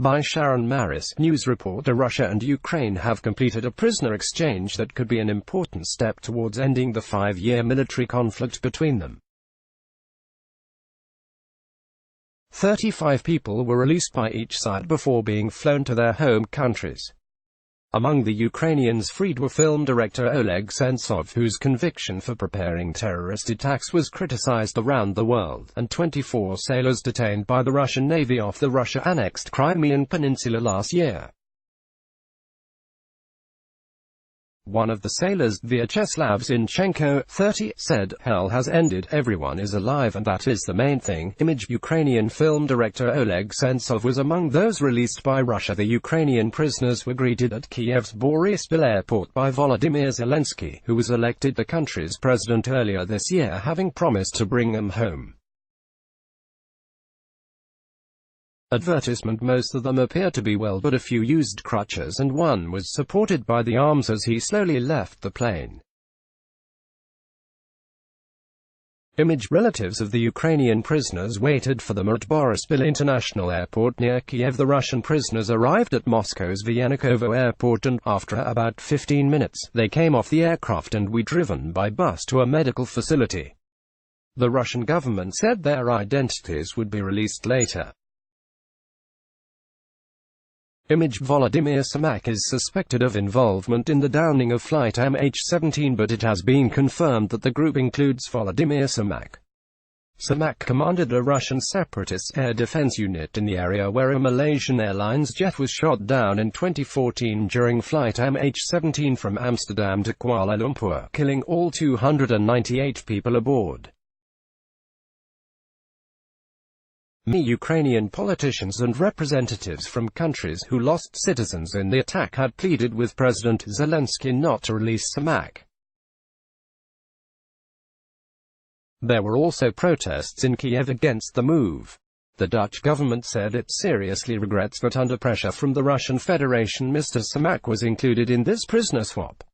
By Sharon Marris, news reporter. Russia and Ukraine have completed a prisoner exchange that could be an important step towards ending the 5-year military conflict between them. 35 people were released by each side before being flown to their home countries. Among the Ukrainians freed were film director Oleg Sentsov, whose conviction for preparing terrorist attacks was criticized around the world, and 24 sailors detained by the Russian Navy off the Russia-annexed Crimean Peninsula last year. One of the sailors, Vyacheslav Zinchenko, 30, said, "Hell has ended, everyone is alive and that is the main thing." Image. Ukrainian film director Oleg Sentsov was among those released by Russia. The Ukrainian prisoners were greeted at Kiev's Boryspil airport by Volodymyr Zelensky, who was elected the country's president earlier this year, having promised to bring them home. Advertisement. Most of them appear to be well, but a few used crutches and one was supported by the arms as he slowly left the plane. Image. Relatives of the Ukrainian prisoners waited for them at Boryspil International Airport near Kiev. The Russian prisoners arrived at Moscow's Vyanukovo Airport and, after about 15 minutes, they came off the aircraft and were driven by bus to a medical facility. The Russian government said their identities would be released later. Image. Volodymyr Semak is suspected of involvement in the downing of flight MH17, but it has been confirmed that the group includes Volodymyr Semak. Semak commanded a Russian separatist air defense unit in the area where a Malaysian Airlines jet was shot down in 2014 during flight MH17 from Amsterdam to Kuala Lumpur, killing all 298 people aboard. Ukrainian politicians and representatives from countries who lost citizens in the attack had pleaded with President Zelensky not to release Semak. There were also protests in Kiev against the move. The Dutch government said it seriously regrets that under pressure from the Russian Federation, Mr. Semak was included in this prisoner swap.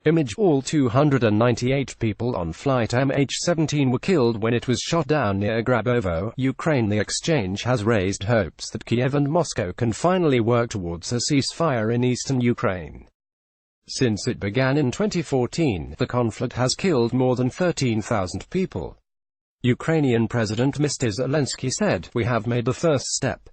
Image. All 298 people on flight MH17 were killed when it was shot down near Grabovo, Ukraine. The exchange has raised hopes that Kiev and Moscow can finally work towards a ceasefire in eastern Ukraine. Since it began in 2014, the conflict has killed more than 13,000 people. Ukrainian President Mr. Zelensky said, "We have made the first step.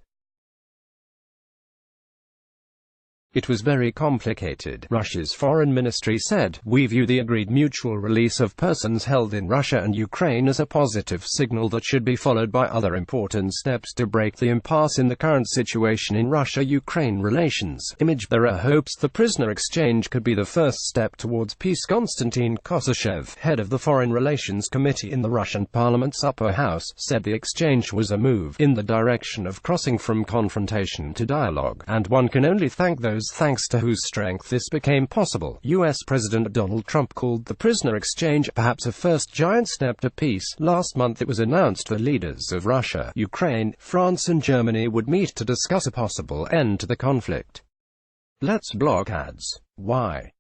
It was very complicated." Russia's foreign ministry said, "We view the agreed mutual release of persons held in Russia and Ukraine as a positive signal that should be followed by other important steps to break the impasse in the current situation in Russia-Ukraine relations." Image. There are hopes the prisoner exchange could be the first step towards peace. Konstantin Kosashev, head of the Foreign Relations Committee in the Russian parliament's upper house, said the exchange was a move in the direction of crossing from confrontation to dialogue, and one can only thank those thanks to whose strength this became possible. U.S. President Donald Trump called the prisoner exchange perhaps a first giant step to peace. Last month it was announced the leaders of Russia, Ukraine, France and Germany would meet to discuss a possible end to the conflict. Let's block ads. Why?